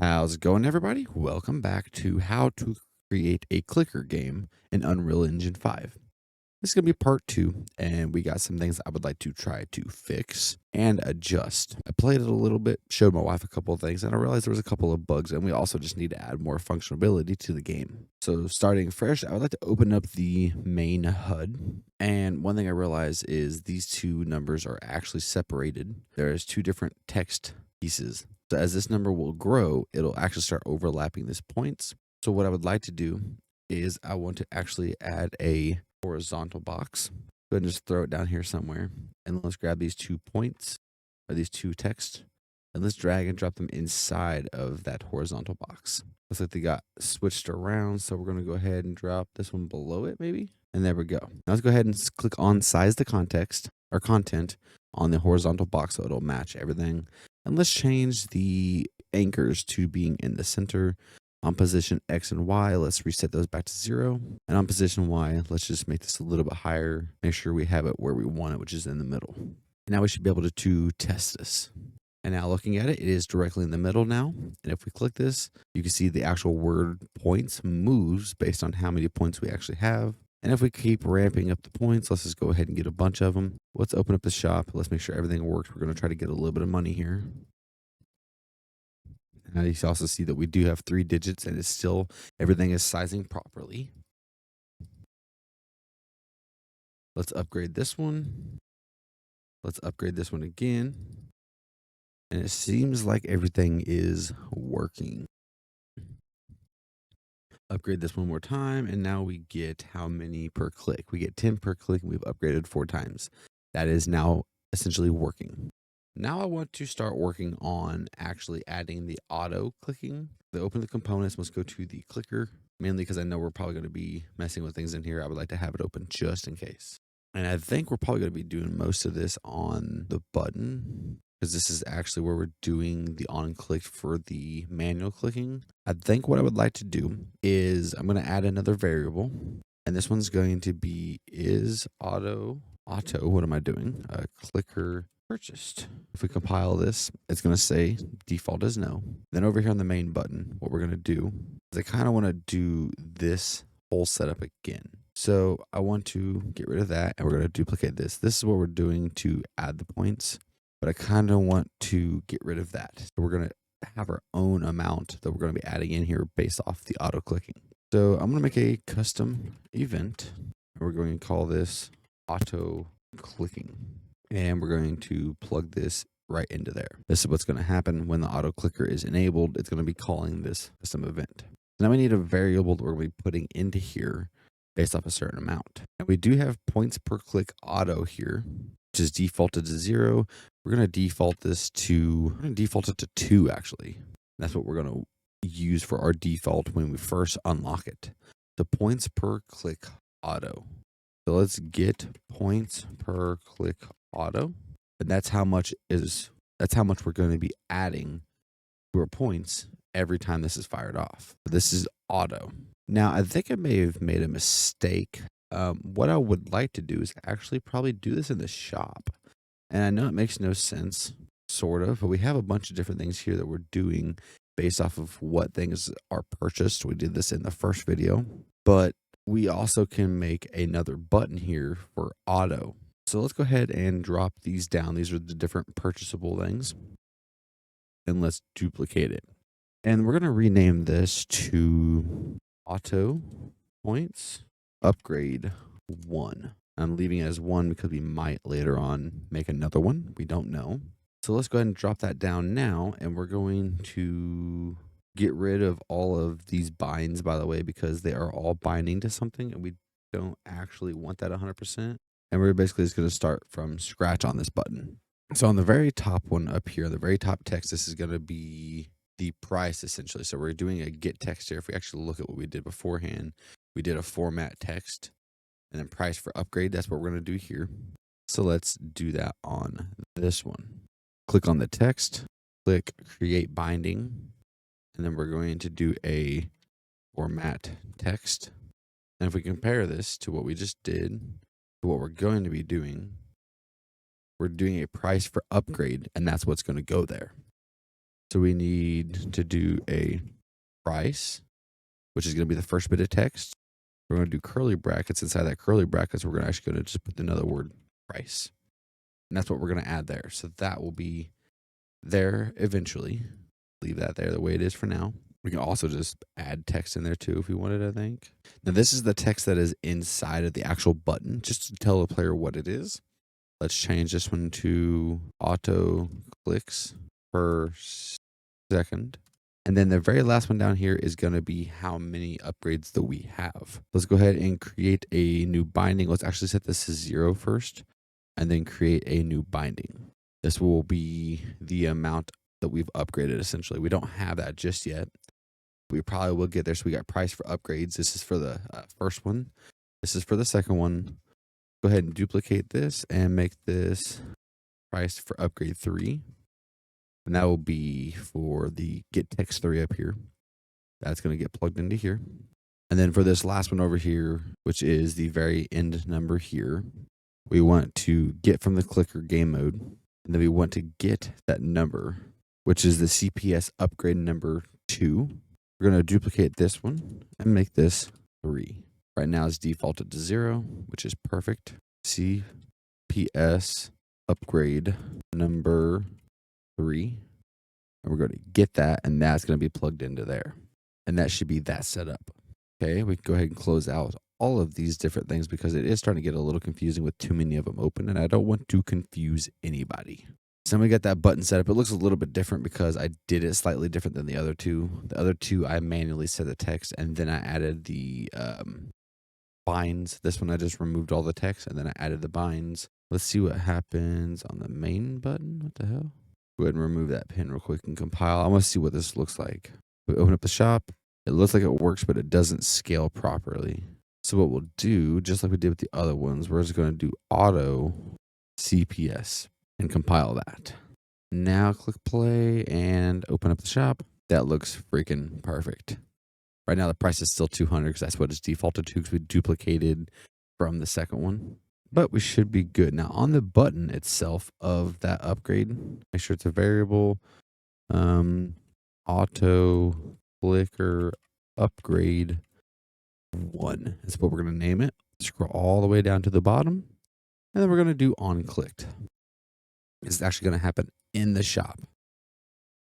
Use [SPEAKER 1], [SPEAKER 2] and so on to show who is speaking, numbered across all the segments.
[SPEAKER 1] How's it going, everybody? Welcome back to how to create a clicker game in Unreal Engine 5. This is going to be part 2, and we got some things I would like to try to fix and adjust. I played it a little bit, showed my wife a couple of things, and I realized there was a couple of bugs, and we also just need to add more functionality to the game. So starting fresh, I would like to open up the main HUD, and one thing I realized is these two numbers are actually separated. There's two different text pieces. So as this number will grow, it'll actually start overlapping these points. So what I would like to do is I want to actually add a horizontal box. Go ahead and just throw it down here somewhere. And let's grab these 2 points or these 2 text and let's drag and drop them inside of that horizontal box. Looks like they got switched around. So we're going to go ahead and drop this one below it maybe. And there we go. Now let's go ahead and click on size the context or content on the horizontal box so it'll match everything. And let's change the anchors to being in the center. On position X and Y, let's reset those back to 0. And on position Y, let's just make this a little bit higher. Make sure we have it where we want it, which is in the middle. Now we should be able to test this. And now looking at it, it is directly in the middle now. And if we click this, you can see the actual word points moves based on how many points we actually have. And if we keep ramping up the points, let's just go ahead and get a bunch of them. Let's open up the shop. Let's make sure everything works. We're going to try to get a little bit of money here. Now you can also see that we do have 3 digits and it's still, everything is sizing properly. Let's upgrade this one. Let's upgrade this one again. And it seems like everything is working. Upgrade this one more time. And now we get how many per click? We get 10 per click and we've upgraded 4 times. That is now essentially working. Now I want to start working on actually adding the auto clicking. To open the components, let's go to the clicker, mainly because I know we're probably going to be messing with things in here. I would like to have it open just in case. And I think we're probably going to be doing most of this on the button because this is actually where we're doing the on click for the manual clicking. I think what I would like to do is I'm going to add another variable, and this one's going to be is auto, what am I doing? Clicker purchased. If we compile this, it's going to say default is no. Then over here on the main button, what we're going to do is I kind of want to do this whole setup again. So I want to get rid of that and we're going to duplicate this. This is what we're doing to add the points, but I kind of want to get rid of that. So we're going to have our own amount that we're going to be adding in here based off the auto clicking. So I'm going to make a custom event and we're going to call this auto clicking. And we're going to plug this right into there. This is what's going to happen when the auto clicker is enabled. It's going to be calling this custom event. Now we need a variable that we're going to be putting into here based off a certain amount. And we do have points per click auto here, which is defaulted to 0. We're going to default this to, we're going to default it to 2 actually. That's what we're going to use for our default when we first unlock it. The points per click auto. So let's get points per click auto, and that's how much we're going to be adding to our points every time this is fired off. This is auto. Now I think I may have made a mistake. What I would like to do is actually probably do this in the shop, and I know it makes no sense, sort of, but we have a bunch of different things here that we're doing based off of what things are purchased. We did this in the first video, but we also can make another button here for auto. So let's go ahead and drop these down. These are the different purchasable things. And let's duplicate it. And we're going to rename this to auto points upgrade 1. I'm leaving it as 1 because we might later on make another one. We don't know. So let's go ahead and drop that down now. And we're going to get rid of all of these binds, by the way, because they are all binding to something and we don't actually want that 100%. And we're basically just going to start from scratch on this button. So on the very top one up here, the very top text, this is going to be the price essentially. So we're doing a get text here. If we actually look at what we did beforehand, we did a format text and then price for upgrade. That's what we're going to do here. So let's do that on this one. Click on the text, click create binding, and then we're going to do a format text. And if we compare this to what we just did, what we're going to be doing, we're doing a price for upgrade, and that's what's going to go there. So we need to do a price, which is going to be the first bit of text. We're going to do curly brackets. Inside that curly brackets, we're actually going to just put another word, price. And that's what we're going to add there. So that will be there eventually. Leave that there the way it is for now. We can also just add text in there too if we wanted, I think. Now this is the text that is inside of the actual button, just to tell the player what it is. Let's change this one to auto clicks per second. And then the very last one down here is going to be how many upgrades that we have. Let's go ahead and create a new binding. Let's actually set this to 0 first and then create a new binding. This will be the amount that we've upgraded essentially. We don't have that just yet. We probably will get there. So we got price for upgrades. This is for the first one. This is for the second one. Go ahead and duplicate this and make this price for upgrade 3. And that will be for the get text 3 up here. That's going to get plugged into here. And then for this last one over here, which is the very end number here, we want to get from the clicker game mode. And then we want to get that number, which is the CPS upgrade number 2. We're going to duplicate this one and make this 3. Right now it's defaulted to 0, which is perfect. CPS upgrade number 3. And we're going to get that, and that's going to be plugged into there. And that should be that setup. Okay, we can go ahead and close out all of these different things because it is starting to get a little confusing with too many of them open, and I don't want to confuse anybody. So we got that button set up. It looks a little bit different because I did it slightly different than the other two. The other two, I manually set the text, and then I added the binds. This one, I just removed all the text, and then I added the binds. Let's see what happens on the main button. What the hell? Go ahead and remove that pin real quick and compile. I want to see what this looks like. We open up the shop. It looks like it works, but it doesn't scale properly. So what we'll do, just like we did with the other ones, we're just going to do auto CPS and compile that. Now click play and open up the shop. That looks freaking perfect. Right now the price is still 200 because that's what it's defaulted to because we duplicated from the second one. But we should be good. Now on the button itself of that upgrade, make sure it's a variable. Auto clicker upgrade 1 is what we're going to name it. Scroll all the way down to the bottom. And then we're going to do on clicked. It's actually going to happen in the shop.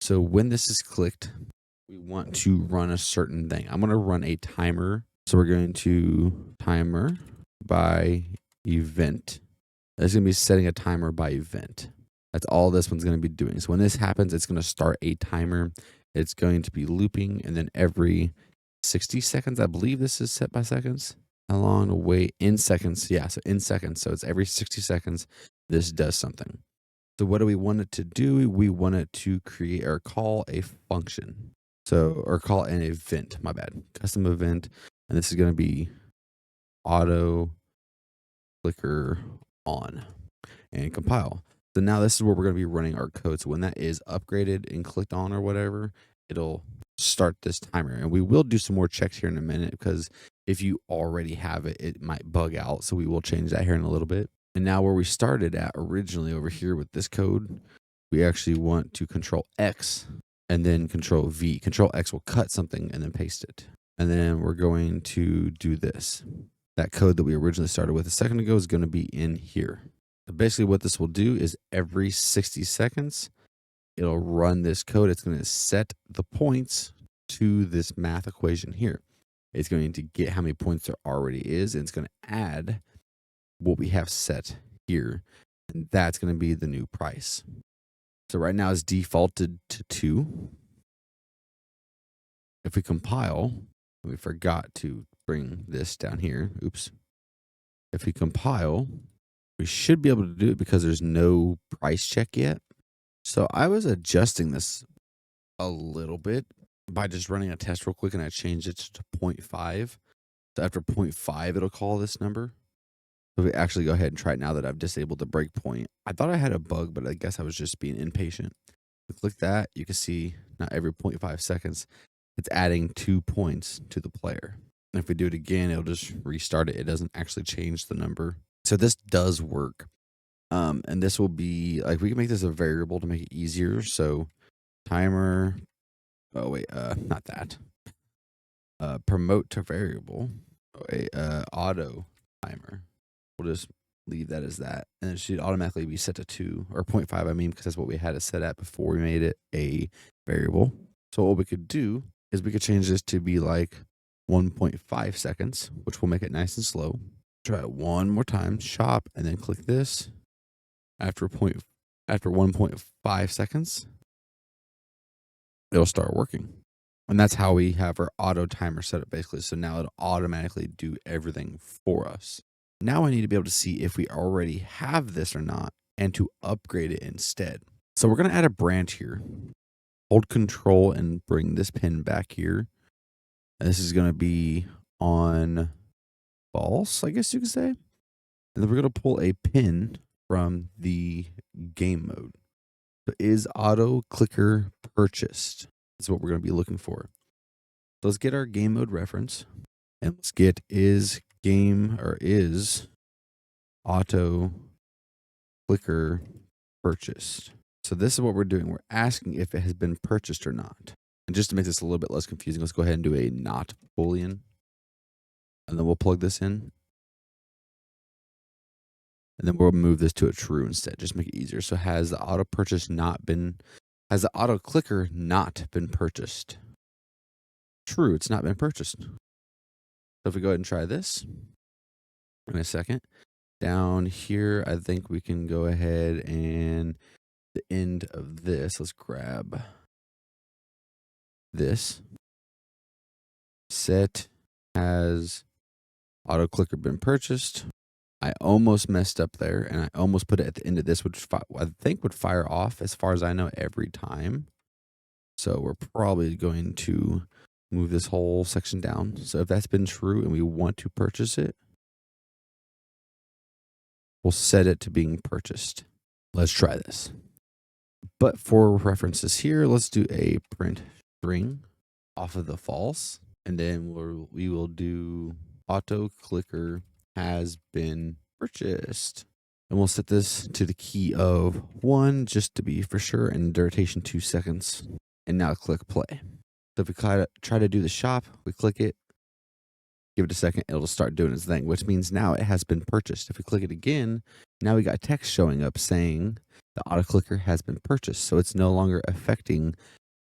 [SPEAKER 1] So when this is clicked, we want to run a certain thing. I'm going to run a timer. So we're going to timer by event. It's going to be setting a timer by event. That's all this one's going to be doing. So when this happens, it's going to start a timer. It's going to be looping, and then every 60 seconds, I believe this is set by seconds. How long to wait? In seconds. Yeah, so in seconds. So it's every 60 seconds, this does something. So what do we want it to do? We want it to create or call a function. So, or call an event, my bad. Custom event. And this is going to be auto clicker on and compile. So now this is where we're going to be running our code. So when that is upgraded and clicked on or whatever, it'll start this timer. And we will do some more checks here in a minute because if you already have it, it might bug out. So we will change that here in a little bit. And now where we started at originally over here with this code, we actually want to control X and then control V. Control X will cut something and then paste it. And then we're going to do this. That code that we originally started with a second ago is going to be in here. So basically what this will do is every 60 seconds, it'll run this code. It's going to set the points to this math equation here. It's going to get how many points there already is, and it's going to add what we have set here. And that's going to be the new price. So right now it's defaulted to 2. If we compile, we forgot to bring this down here. Oops. If we compile, we should be able to do it because there's no price check yet. So I was adjusting this a little bit by just running a test real quick, and I changed it to 0.5. So after 0.5, it'll call this number. So we actually go ahead and try it now that I've disabled the breakpoint. I thought I had a bug, but I guess I was just being impatient. We click that, you can see now every 0.5 seconds, it's adding 2 points to the player. And if we do it again, it'll just restart it. It doesn't actually change the number. So this does work. And this will be like, we can make this a variable to make it easier. So timer. Oh wait, not that. Promote to variable. Oh, wait, auto timer. We'll just leave that as that, and it should automatically be set to 2 or 0.5. I mean, because that's what we had it set at before we made it a variable. So what we could do is we could change this to be like 1.5 seconds, which will make it nice and slow. Try it one more time, shop, and then click this. After 1.5 seconds, it'll start working. And that's how we have our auto timer set up basically. So now it'll automatically do everything for us. Now I need to be able to see if we already have this or not and to upgrade it instead. So we're going to add a branch here. Hold control and bring this pin back here. And this is going to be on false, I guess you could say. And then we're going to pull a pin from the game mode. So is auto clicker purchased? That's what we're going to be looking for. So let's get our game mode reference and let's get is auto clicker purchased. So this is what we're doing. We're asking if it has been purchased or not. And just to make this a little bit less confusing, let's go ahead and do a not boolean. And then we'll plug this in. And then we'll move this to a true instead, just make it easier. So has the auto clicker not been purchased? True, it's not been purchased. So if we go ahead and try this in a second, down here, I think we can go ahead and the end of this, let's grab this. Set has auto clicker been purchased. I almost messed up there and I almost put it at the end of this, which I think would fire off as far as I know every time. So we're probably going to move this whole section down. So if that's been true and we want to purchase it, we'll set it to being purchased. Let's try this. But for references here, let's do a print string off of the false. And then we will do auto clicker has been purchased. And we'll set this to the key of 1 just to be for sure and duration 2 seconds. And now click play. So if we try to do the shop, we click it, give it a second, it'll start doing its thing, which means now it has been purchased. If we click it again, now we got text showing up saying the auto clicker has been purchased. So it's no longer affecting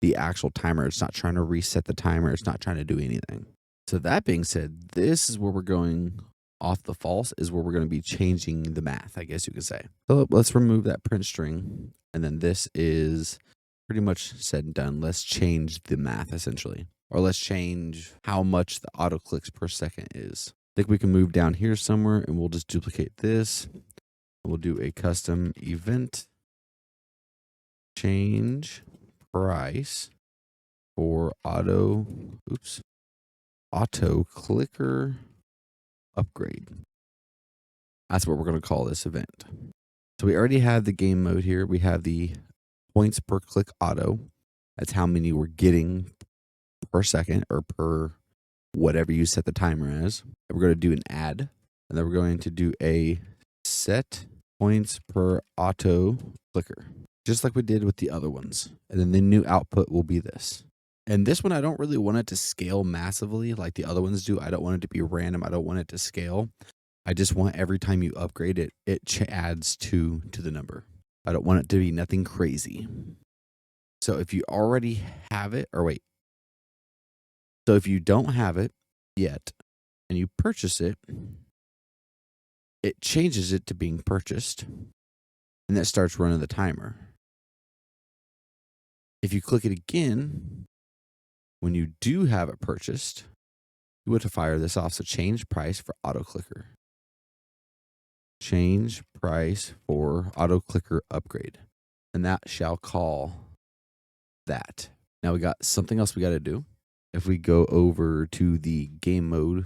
[SPEAKER 1] the actual timer. It's not trying to reset the timer. It's not trying to do anything. So that being said, this is where we're going off the false, is where we're going to be changing the math, I guess you could say. So let's remove that print string. And then this is pretty much said and done. Let's change the math essentially, or let's change how much the auto clicks per second is. I think we can move down here somewhere and we'll just duplicate this. We'll do a custom event change price for auto clicker upgrade. That's what we're going to call this event. So we already have the game mode here. We have the points per click auto. That's how many we're getting per second or per whatever you set the timer as. And we're going to do an add, and then we're going to do a set points per auto clicker, just like we did with the other ones. And then the new output will be this. And this one, I don't really want it to scale massively like the other ones do. I don't want it to be random. I don't want it to scale. I just want every time you upgrade it, it adds 2 to the number. I don't want it to be nothing crazy. So if you already have it, so if you don't have it yet and you purchase it, it changes it to being purchased and that starts running the timer. If you click it again, when you do have it purchased, you want to fire this off. So change price for auto clicker. Change price for auto clicker upgrade. And that shall call that. Now we got something else we got to do. If we go over to the game mode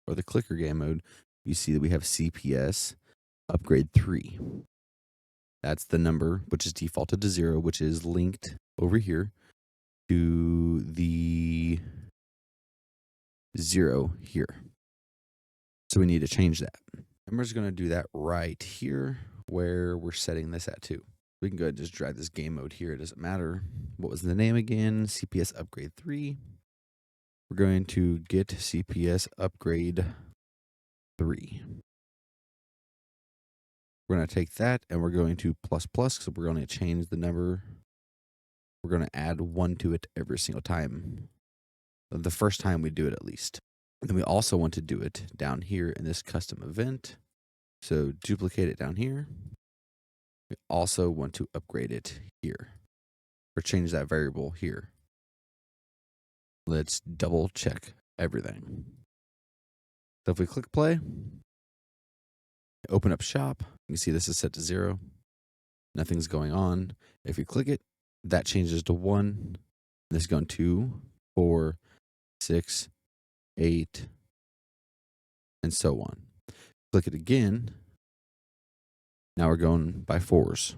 [SPEAKER 1] or the clicker game mode, you see that we have CPS upgrade 3. That's the number which is defaulted to 0, which is linked over here to the 0 here. So we need to change that. And we're just going to do that right here where we're setting this at 2. We can go ahead and just drag this game mode here. It doesn't matter. What was the name again? CPS upgrade 3. We're going to get CPS upgrade 3. We're going to take that and we're going to plus plus because we're going to change the number. We're going to add 1 to it every single time. The first time we do it at least. And then we also want to do it down here in this custom event. So duplicate it down here. We also want to upgrade it here or change that variable here. Let's double check everything. So if we click play, open up shop, you can see this is set to 0. Nothing's going on. If you click it, that changes to 1. This is going 2, 4, 6, 8, and so on. Click it again. Now we're going by 4s.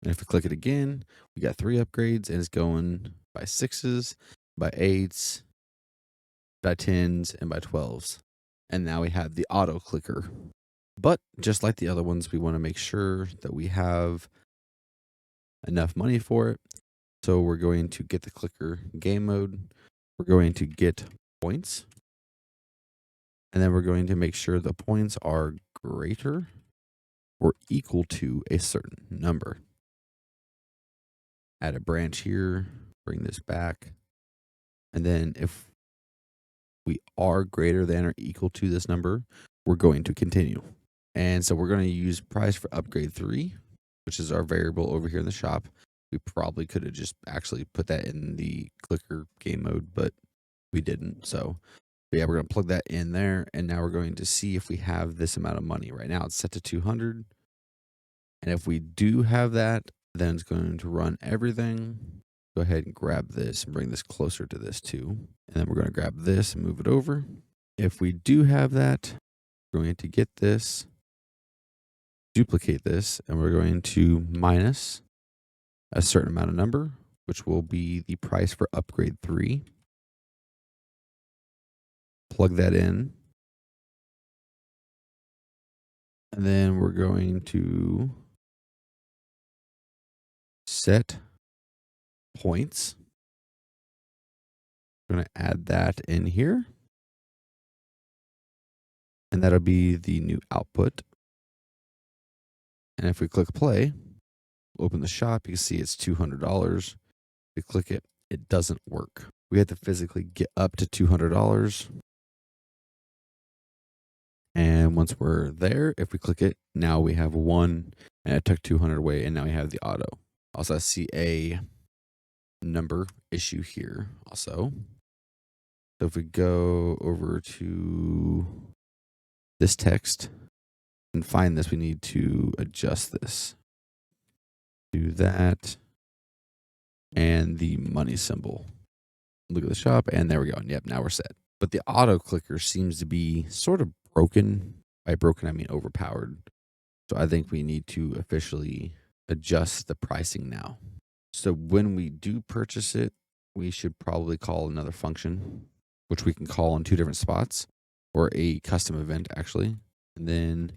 [SPEAKER 1] And if we click it again, we got 3 upgrades and it's going by 6s, by 8s, by 10s, and by 12s. And now we have the auto clicker. But just like the other ones, we want to make sure that we have enough money for it. So we're going to get the clicker game mode. We're going to get points. And then we're going to make sure the points are greater or equal to a certain number. Add a branch here, bring this back. And then if we are greater than or equal to this number, we're going to continue. And so we're going to use price for upgrade 3, which is our variable over here in the shop. We probably could have just actually put that in the clicker game mode, but we didn't. So yeah, we're going to plug that in there. And now we're going to see if we have this amount of money. Right now it's set to 200. And if we do have that, then it's going to run everything. Go ahead and grab this and bring this closer to this too. And then we're going to grab this and move it over. If we do have that, we're going to get this, duplicate this, and we're going to minus a certain amount of number, which will be the price for upgrade 3. Plug that in. And then we're going to set points. We're going to add that in here. And that'll be the new output. And if we click play, open the shop, you can see it's $200. We click it, it doesn't work. We have to physically get up to $200. And once we're there, if we click it, now we have 1 and it took 200 away and now we have the auto. Also, I see a number issue here also. So if we go over to this text and find this, we need to adjust this. Do that and the money symbol. Look at the shop and there we go. And yep, now we're set. But the auto clicker seems to be sort of broken. By broken, I mean overpowered. So I think we need to officially adjust the pricing now. So when we do purchase it, we should probably call another function, which we can call in 2 different spots, or a custom event actually. And then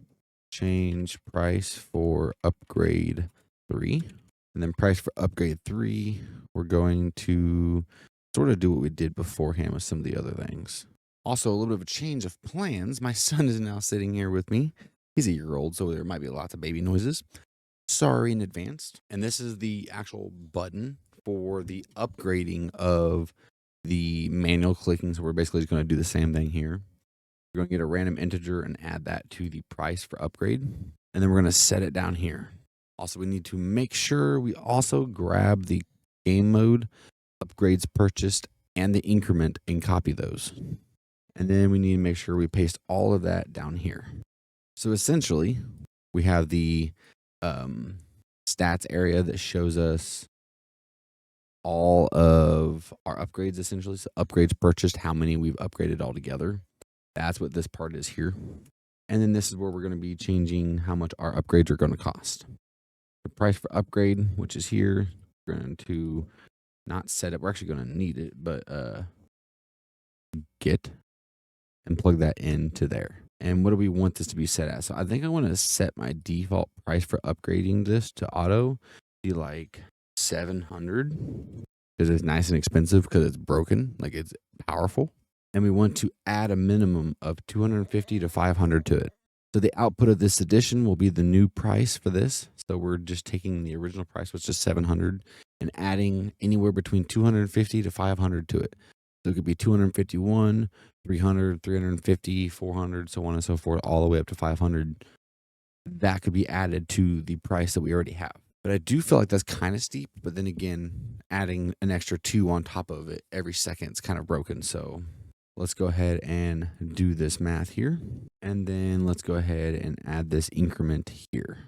[SPEAKER 1] change price for upgrade 3. And then price for upgrade 3, we're going to sort of do what we did beforehand with some of the other things. Also, a little bit of a change of plans. My son is now sitting here with me. He's a year old, so there might be lots of baby noises. Sorry in advance. And this is the actual button for the upgrading of the manual clicking. So we're basically just going to do the same thing here. We're going to get a random integer and add that to the price for upgrade. And then we're going to set it down here. Also, we need to make sure we also grab the game mode, upgrades purchased, and the increment and copy those. And then we need to make sure we paste all of that down here. So essentially, we have the stats area that shows us all of our upgrades, essentially. So upgrades purchased, how many we've upgraded altogether. That's what this part is here. And then this is where we're going to be changing how much our upgrades are going to cost. The price for upgrade, which is here, we're going to not set it. We're actually going to need it, but get and plug that into there. And what do we want this to be set at? So I think I want to set my default price for upgrading this to auto be like 700 because it's nice and expensive because it's broken, like it's powerful. And we want to add a minimum of 250 to 500 to it. So the output of this edition will be the new price for this. So we're just taking the original price, which is 700, and adding anywhere between 250 to 500 to it. So it could be 251, 300, 350, 400, so on and so forth, all the way up to 500. That could be added to the price that we already have. But I do feel like that's kind of steep. But then again, adding an extra 2 on top of it every second is kind of broken. So let's go ahead and do this math here. And then let's go ahead and add this increment here.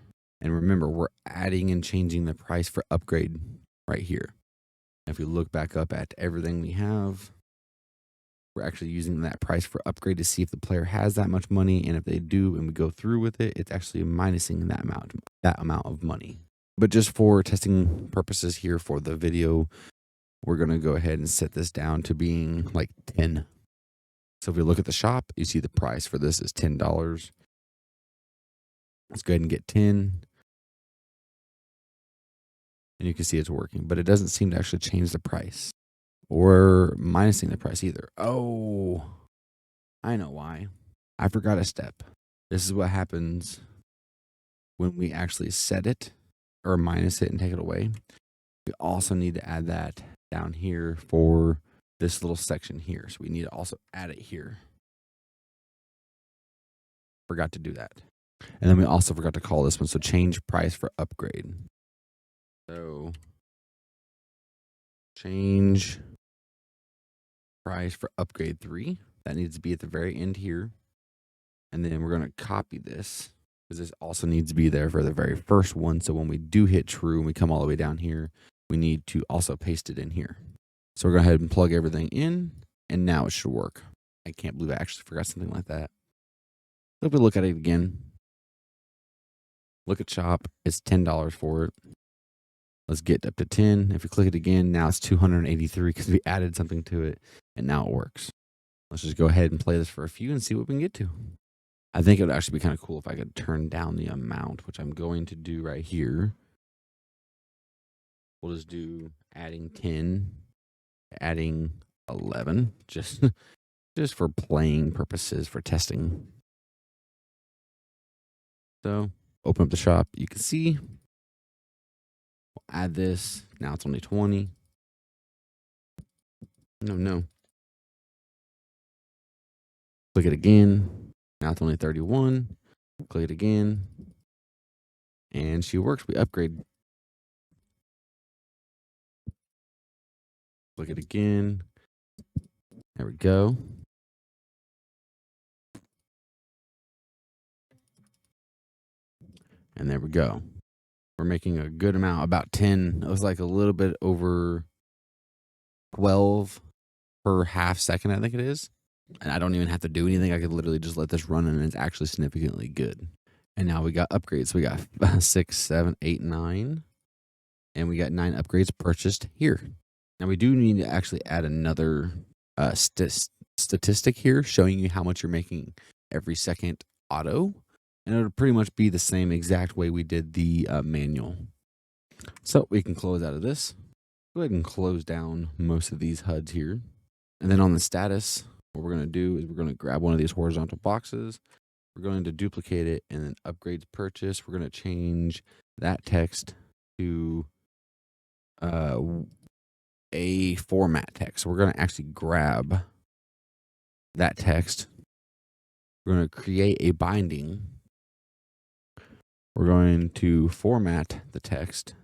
[SPEAKER 1] And remember, we're adding and changing the price for upgrade right here. If we look back up at everything we have, we're actually using that price for upgrade to see if the player has that much money. And if they do, and we go through with it, it's actually minusing that amount of money. But just for testing purposes here for the video, we're going to go ahead and set this down to being like 10. So if we look at the shop, you see the price for this is $10. Let's go ahead and get 10. And you can see it's working, but it doesn't seem to actually change the price or minusing the price either. Oh, I know why. I forgot a step. This is what happens when we actually set it or minus it and take it away. We also need to add that down here for this little section here. So we need to also add it here. Forgot to do that. And then we also forgot to call this one. So change price for upgrade. So change price for upgrade 3. That needs to be at the very end here. And then we're going to copy this because this also needs to be there for the very first one. So when we do hit true and we come all the way down here, we need to also paste it in here. So we're going to go ahead and plug everything in, and now it should work. I can't believe I actually forgot something like that. If we look at it again, look at shop, it's $10 for it. Let's get up to 10. If we click it again, now it's 283 because we added something to it, and now it works. Let's just go ahead and play this for a few and see what we can get to. I think it would actually be kind of cool if I could turn down the amount, which I'm going to do right here. We'll just do adding 10, adding 11, just for playing purposes, for testing. So open up the shop. You can see. We'll add this. Now it's only 20. No. Click it again. Now it's only 31. Click it again. And she works. We upgrade. Click it again. There we go. And there we go. We're making a good amount, about 10. It was like a little bit over 12 per half second, I think it is. And I don't even have to do anything. I could literally just let this run, and it's actually significantly good. And now we got upgrades. We got 6, 7, 8, 9. And we got 9 upgrades purchased here. Now we do need to actually add another statistic here showing you how much you're making every second auto. And it'll pretty much be the same exact way we did the manual. So we can close out of this. Go ahead and close down most of these HUDs here. And then on the status, what we're going to do is we're going to grab one of these horizontal boxes. We're going to duplicate it, and then upgrades purchase. We're going to change that text to a format text. So we're going to actually grab that text. We're going to create a binding. We're going to format the text.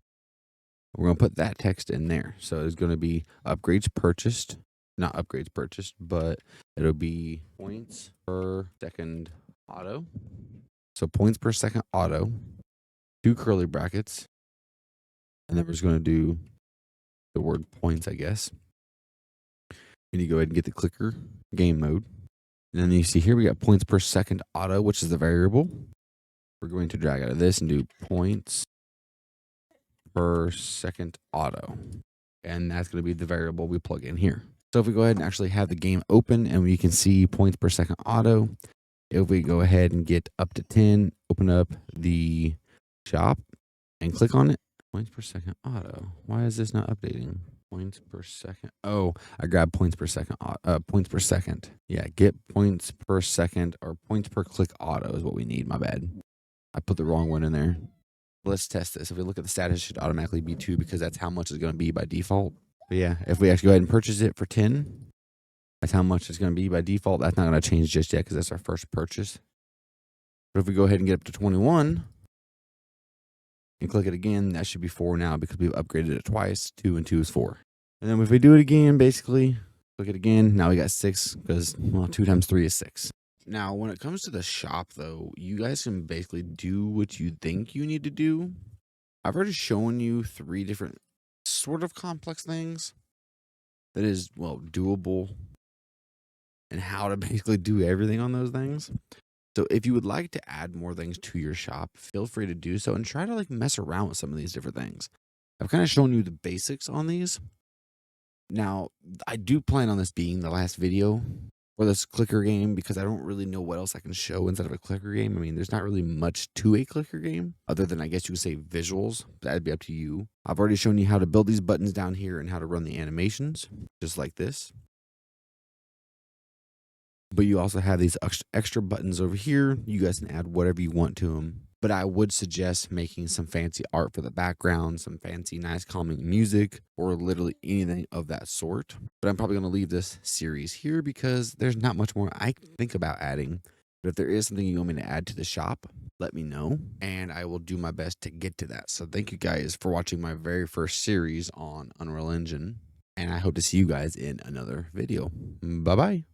[SPEAKER 1] We're going to put that text in there. So it's going to be upgrades purchased. Not upgrades purchased, but it'll be points per second auto. So points per second auto, 2 curly brackets. And then we're just going to do the word points, I guess. And you go ahead and get the clicker, game mode. And then you see here we got points per second auto, which is the variable. We're going to drag out of this and do points per second auto. And that's going to be the variable we plug in here. So if we go ahead and actually have the game open and we can see points per second auto, if we go ahead and get up to 10, open up the shop and click on it. Points per second auto. Why is this not updating? Points per second. Oh, I grabbed points per second. Points per second. Yeah, get points per second or points per click auto is what we need. My bad. I put the wrong one in there. Let's test this. If we look at the status, it should automatically be 2 because that's how much it's going to be by default. But yeah, if we actually go ahead and purchase it for 10, that's how much it's going to be by default. That's not going to change just yet because that's our first purchase. But if we go ahead and get up to 21 and click it again, that should be 4 now because we've upgraded it twice. 2 and 2 is 4. And then if we do it again, basically, click it again, now we got 6 because, well, 2 times 3 is 6. Now, when it comes to the shop, though, you guys can basically do what you think you need to do. I've already shown you 3 different sort of complex things that is, well, doable and how to basically do everything on those things. So if you would like to add more things to your shop, feel free to do so and try to like mess around with some of these different things. I've kind of shown you the basics on these. Now, I do plan on this being the last video for this clicker game because I don't really know what else I can show instead of a clicker game. I mean, there's not really much to a clicker game other than I guess you could say visuals. That'd be up to you. I've already shown you how to build these buttons down here and how to run the animations, just like this. But you also have these extra buttons over here. You guys can add whatever you want to them. But I would suggest making some fancy art for the background, some fancy, nice, calming music, or literally anything of that sort. But I'm probably going to leave this series here because there's not much more I can think about adding. But if there is something you want me to add to the shop, let me know, and I will do my best to get to that. So thank you guys for watching my very first series on Unreal Engine, and I hope to see you guys in another video. Bye-bye.